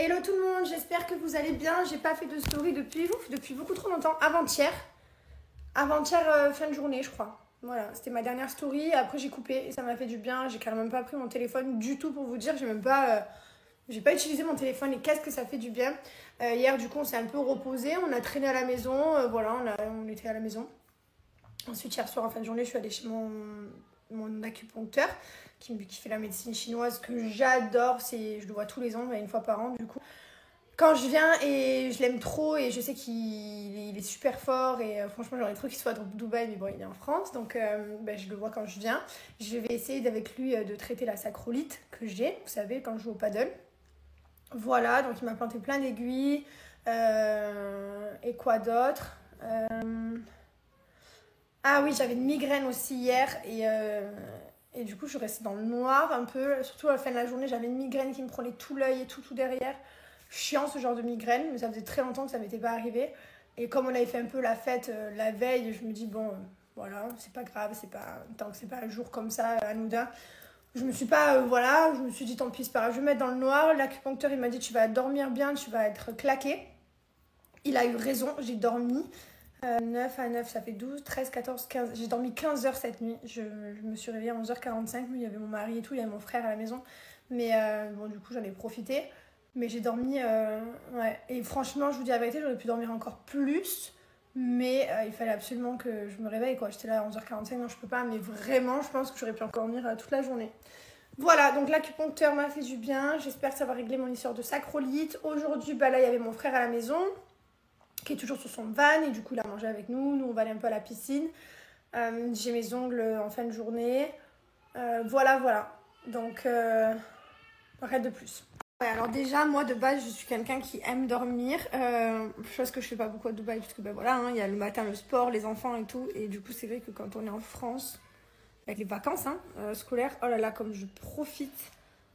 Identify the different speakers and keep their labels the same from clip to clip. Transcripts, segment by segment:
Speaker 1: Hello tout le monde, j'espère que vous allez bien. J'ai pas fait de story depuis beaucoup trop longtemps. Avant-hier, fin de journée je crois. Voilà, c'était ma dernière story. Après j'ai coupé et ça m'a fait du bien. J'ai carrément pas pris mon téléphone du tout pour vous dire. J'ai pas utilisé mon téléphone et qu'est-ce que ça fait du bien. Hier du coup on s'est un peu reposé. On a traîné à la maison. On était à la maison. Ensuite hier soir en fin de journée je suis allée chez mon acupuncteur qui fait la médecine chinoise que j'adore. Je le vois tous les ans, une fois par an du coup. Quand je viens et je l'aime trop et je sais qu'il est super fort et franchement j'aurais trop qu'il soit dans Dubaï mais bon il est en France donc je le vois quand je viens. Je vais essayer avec lui de traiter la sacrolite que j'ai, vous savez quand je joue au paddle. Voilà, donc il m'a planté plein d'aiguilles et quoi d'autre Ah oui, j'avais une migraine aussi hier et du coup je suis restée dans le noir un peu, surtout à la fin de la journée j'avais une migraine qui me prenait tout l'œil et tout derrière. Chiant ce genre de migraine, mais ça faisait très longtemps que ça m'était pas arrivé. Et comme on avait fait un peu la fête la veille, je me dis bon, voilà, c'est pas grave, tant que c'est pas un jour comme ça anodin. Je me suis pas, je me suis dit tant pis, c'est pas grave, je vais me mettre dans le noir. L'acupuncteur il m'a dit tu vas dormir bien, tu vas être claqué. Il a eu raison, j'ai dormi 9 à 9, ça fait 12, 13, 14, 15. J'ai dormi 15 heures cette nuit. Je me suis réveillée à 11h45. Il y avait mon mari et tout, il y avait mon frère à la maison. Mais du coup, j'en ai profité. Mais j'ai dormi, ouais. Et franchement, je vous dis la vérité, j'aurais pu dormir encore plus. Mais il fallait absolument que je me réveille, quoi. J'étais là à 11h45, non, je peux pas. Mais vraiment, je pense que j'aurais pu encore dormir toute la journée. Voilà, donc l'acupuncteur m'a fait du bien. J'espère que ça va régler mon histoire de sacrolite. Aujourd'hui, là, il y avait mon frère à la maison, qui est toujours sur son van. Et du coup, il a mangé avec nous. Nous, on va aller un peu à la piscine. J'ai mes ongles en fin de journée. Voilà. Donc, rien de plus. Ouais, alors déjà, moi de base, je suis quelqu'un qui aime dormir, chose que je fais pas beaucoup à Dubaï, parce que il y a le matin le sport, les enfants et tout, et du coup c'est vrai que quand on est en France, avec les vacances scolaires, oh là là, comme je profite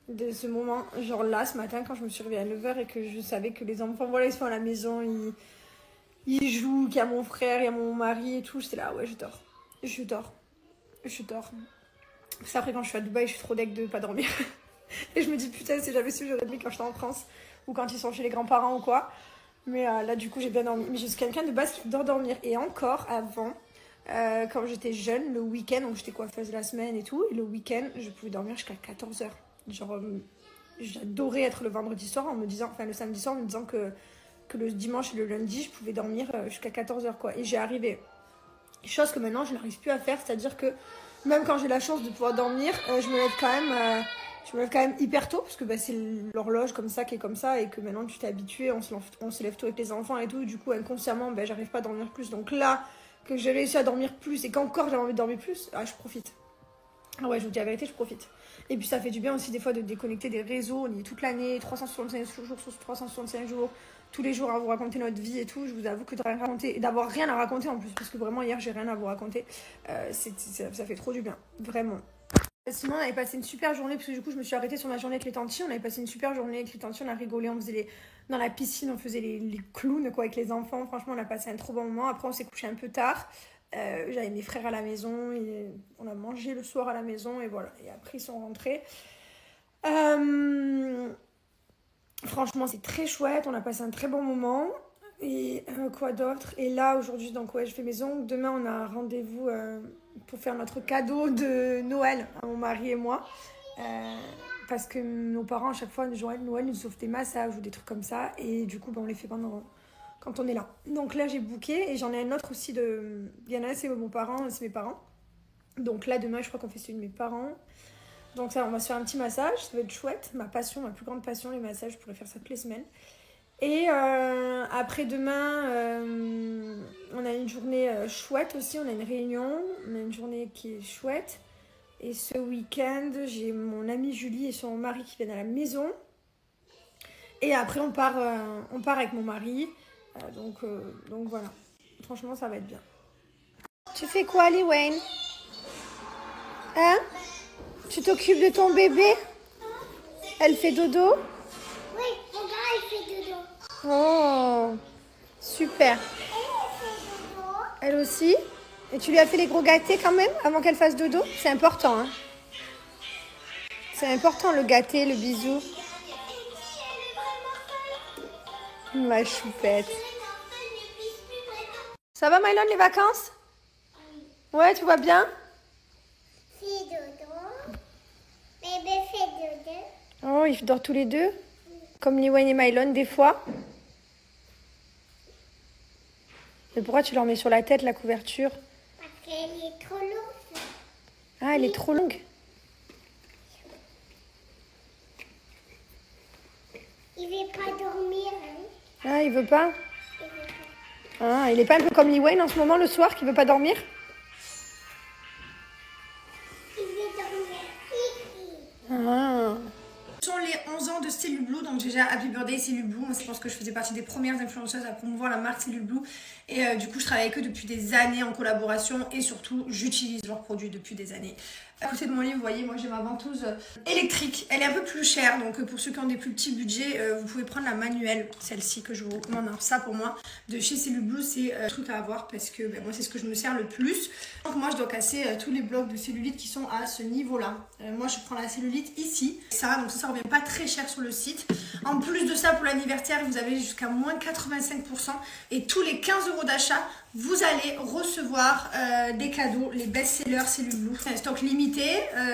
Speaker 1: de ce moment, genre là, ce matin, quand je me suis réveillée à 9h et que je savais que les enfants, ils sont à la maison, ils jouent, qu'il y a mon frère, il y a mon mari et tout, j'étais là, ouais, je dors. Parce qu'après quand je suis à Dubaï, je suis trop deg de pas dormir. Et je me dis putain si j'avais su j'aurais dormi quand j'étais en France ou quand ils sont chez les grands-parents ou quoi. Mais là du coup j'ai bien dormi. Mais je suis quelqu'un de base qui adore dormir. Et encore avant, quand j'étais jeune, le week-end, donc j'étais coiffeuse la semaine et tout, et le week-end je pouvais dormir jusqu'à 14h. Genre j'adorais être le vendredi soir en me disant, enfin le samedi soir en me disant que le dimanche et le lundi je pouvais dormir jusqu'à 14h quoi. Et j'ai arrivé. Chose que maintenant je n'arrive plus à faire, c'est-à-dire que même quand j'ai la chance de pouvoir dormir, je me lève quand même hyper tôt, parce que c'est l'horloge comme ça qui est comme ça, et que maintenant tu t'es habitué, on se lève tôt avec les enfants et tout, du coup inconsciemment j'arrive pas à dormir plus. Donc là que j'ai réussi à dormir plus et qu'encore j'ai envie de dormir plus, je profite. Ah ouais, je vous dis la vérité, je profite. Et puis ça fait du bien aussi des fois de déconnecter des réseaux, on y est toute l'année, 365 jours sur 365 jours, tous les jours à vous raconter notre vie et tout. Je vous avoue que d'avoir rien à raconter en plus, parce que vraiment hier j'ai rien à vous raconter, ça fait trop du bien, vraiment. Sinon on avait passé une super journée, parce que du coup je me suis arrêtée sur ma journée avec les tantis. On avait passé une super journée avec les tantis, on a rigolé, dans la piscine, on faisait les clowns quoi avec les enfants. Franchement on a passé un trop bon moment. Après on s'est couché un peu tard, j'avais mes frères à la maison et on a mangé le soir à la maison et voilà. Et après ils sont rentrés. Franchement c'est très chouette, on a passé un très bon moment. Et quoi d'autre? Et là aujourd'hui donc je fais mes ongles. Demain on a un rendez-vous pour faire notre cadeau de Noël à mon mari et moi, parce que nos parents à chaque fois Noël nous offrent des massages ou des trucs comme ça, et du coup on les fait quand on est là. Donc là j'ai booké, et j'en ai un autre aussi il y en a un c'est mes parents, donc là demain je crois qu'on fait celui de mes parents. Donc ça on va se faire un petit massage, ça va être chouette. Ma plus grande passion, les massages, je pourrais faire ça toutes les semaines. Et après demain, on a une journée chouette aussi, on a une réunion, on a une journée qui est chouette. Et ce week-end, j'ai mon amie Julie et son mari qui viennent à la maison. Et après, on part avec mon mari. Donc voilà, franchement, ça va être bien. Tu fais quoi, Lee Wayne? Hein? Tu t'occupes de ton bébé? Elle fait dodo?
Speaker 2: Oui, regarde, elle fait dodo.
Speaker 1: Oh, super. Elle aussi? Et tu lui as fait les gros gâtés quand même avant qu'elle fasse dodo? C'est important, hein? C'est important le gâté, le bisou. Ma choupette. Ça va, Mylon, les vacances? Ouais, tout va bien?
Speaker 2: Fais dodo. Bébé fait dodo.
Speaker 1: Oh, ils dorment tous les deux? Comme Liwen et Mylon, des fois? Mais pourquoi tu leur mets sur la tête, la couverture?
Speaker 2: Parce qu'elle est trop lourde.
Speaker 1: Ah, elle est trop longue.
Speaker 2: Il veut pas dormir. Hein.
Speaker 1: Ah, il veut pas?
Speaker 2: Il veut pas.
Speaker 1: Ah, il est pas un peu comme Liwen en ce moment, le soir, qui veut pas dormir?
Speaker 2: Il veut dormir.
Speaker 1: Ah. Ce sont les 11 ans de Cellule Blue, donc déjà Happy Birthday Cellule Blue. Moi, je pense que je faisais partie des premières influenceuses à promouvoir la marque Cellule Blue. Et du coup, je travaille avec eux depuis des années en collaboration et surtout, j'utilise leurs produits depuis des années. À côté de mon lit, vous voyez, moi j'ai ma ventouse électrique. Elle est un peu plus chère, donc pour ceux qui ont des plus petits budgets, vous pouvez prendre la manuelle, celle-ci que je vous recommande. Alors ça pour moi, de chez Cellule Blue, c'est un truc à avoir parce que moi c'est ce que je me sers le plus. Donc moi je dois casser tous les blocs de cellulite qui sont à ce niveau-là. Moi je prends la cellulite ici. Donc ça revient pas très cher sur le site. En plus de ça, pour l'anniversaire, vous avez jusqu'à moins 85% et tous les 15 € d'achat, vous allez recevoir des cadeaux, les best-sellers Cellule Blue. C'est un stock limité,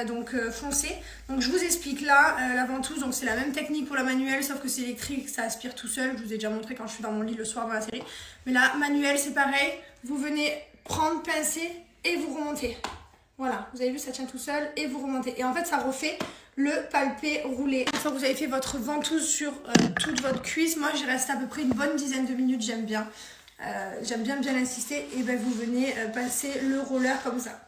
Speaker 1: donc foncé. Donc je vous explique là, la ventouse, donc c'est la même technique pour la manuelle, sauf que c'est électrique, ça aspire tout seul. Je vous ai déjà montré quand je suis dans mon lit le soir dans la série. Mais la manuelle, c'est pareil. Vous venez prendre, pincer et vous remontez. Voilà, vous avez vu, ça tient tout seul et vous remontez. Et en fait, ça refait le palpé roulé. Une fois que vous avez fait votre ventouse sur toute votre cuisse, moi, j'y reste à peu près une bonne dizaine de minutes, j'aime bien. J'aime bien insister. Et ben vous venez passer le roller comme ça.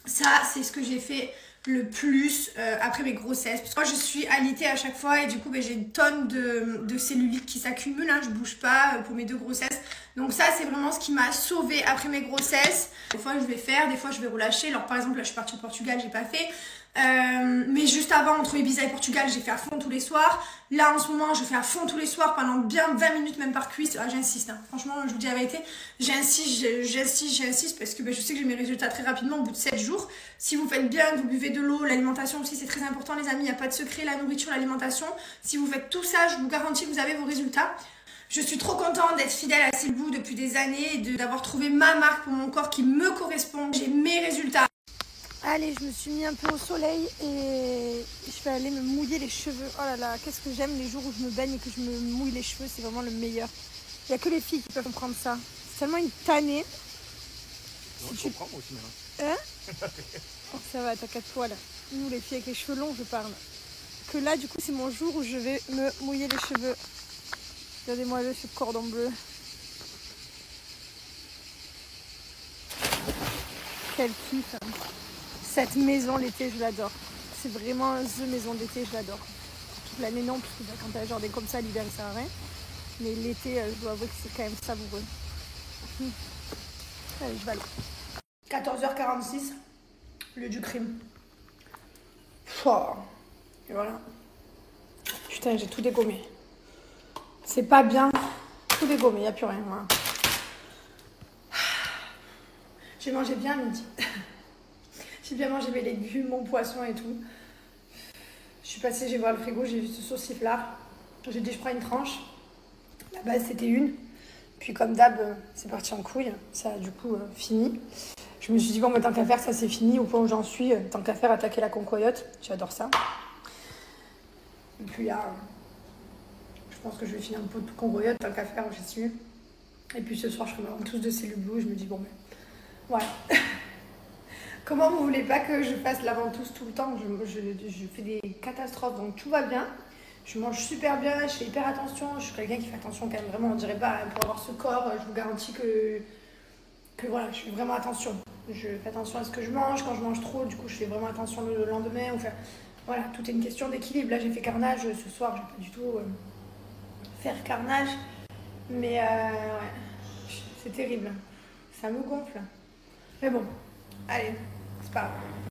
Speaker 1: Ça, c'est ce que j'ai fait le plus après mes grossesses. Parce que moi, je suis alitée à chaque fois et du coup, j'ai une tonne de cellulite qui s'accumule. Hein, je bouge pas pour mes 2 grossesses. Donc ça, c'est vraiment ce qui m'a sauvée après mes grossesses. Des fois, je vais faire, des fois, je vais relâcher. Alors, par exemple, là, je suis partie au Portugal, j'ai pas fait. Mais juste avant, entre Ibiza et Portugal, j'ai fait à fond tous les soirs. Là, en ce moment, je fais à fond tous les soirs pendant bien 20 minutes, même par cuisse. Ah, j'insiste, hein. Franchement, je vous dis la vérité. J'insiste parce que je sais que j'ai mes résultats très rapidement au bout de 7 jours. Si vous faites bien, que vous buvez de l'eau, l'alimentation aussi, c'est très important, les amis. Il n'y a pas de secret, la nourriture, l'alimentation. Si vous faites tout ça, je vous garantis que vous avez vos résultats. Je suis trop contente d'être fidèle à Cellule Blue depuis des années et d'avoir trouvé ma marque pour mon corps qui me correspond. J'ai mes résultats. Allez, je me suis mis un peu au soleil et je vais aller me mouiller les cheveux. Oh là là, qu'est-ce que j'aime les jours où je me baigne et que je me mouille les cheveux, c'est vraiment le meilleur. Il n'y a que les filles qui peuvent comprendre ça. C'est tellement une tannée.
Speaker 3: Non, je comprends moi aussi maintenant.
Speaker 1: Hein? Oh, ça va, t'as 4 poils. Nous, les filles avec les cheveux longs, je parle. Que là, du coup, c'est mon jour où je vais me mouiller les cheveux. Regardez-moi ce cordon bleu. Quel kiff. Hein. Cette maison l'été, je l'adore. C'est vraiment the maison d'été, je l'adore. Toute l'année non, parce que quand t'as genre des comme ça, l'hiver, ça sert à rien. Mais l'été, je dois avouer que c'est quand même savoureux. Allez, je vais aller. 14h46, lieu du crime. Et voilà. Putain, j'ai tout dégommé. C'est pas bien. Tout dégommé, il n'y a plus rien. Voilà. J'ai mangé bien à midi. J'ai bien mangé mes légumes, mon poisson et tout. Je suis passée, j'ai voir le frigo, j'ai vu ce sauciflard. J'ai dit, je prends une tranche. La base, c'était une. Puis, comme d'hab, c'est parti en couille. Ça a du coup fini. Je me suis dit, bon, mais tant qu'à faire, ça c'est fini. Au point où j'en suis, tant qu'à faire, attaquer la concoyote. J'adore ça. Et puis là, je pense que je vais finir un pot de concoyote, tant qu'à faire, j'y suis. Et puis ce soir, je ferai ma ventouse de Cellule Blue. Je me dis, bon, mais voilà. Comment vous voulez pas que je fasse la ventouse tout le temps? Je fais des catastrophes, donc tout va bien. Je mange super bien, je fais hyper attention. Je suis quelqu'un qui fait attention quand même, vraiment, on dirait pas. Pour avoir ce corps, je vous garantis que voilà, je fais vraiment attention. Je fais attention à ce que je mange. Quand je mange trop, du coup, je fais vraiment attention le lendemain. Enfin, voilà, tout est une question d'équilibre. Là, j'ai fait carnage ce soir, je vais pas du tout faire carnage. Mais ouais, c'est terrible. Ça me gonfle. Mais bon, allez, c'est pas grave.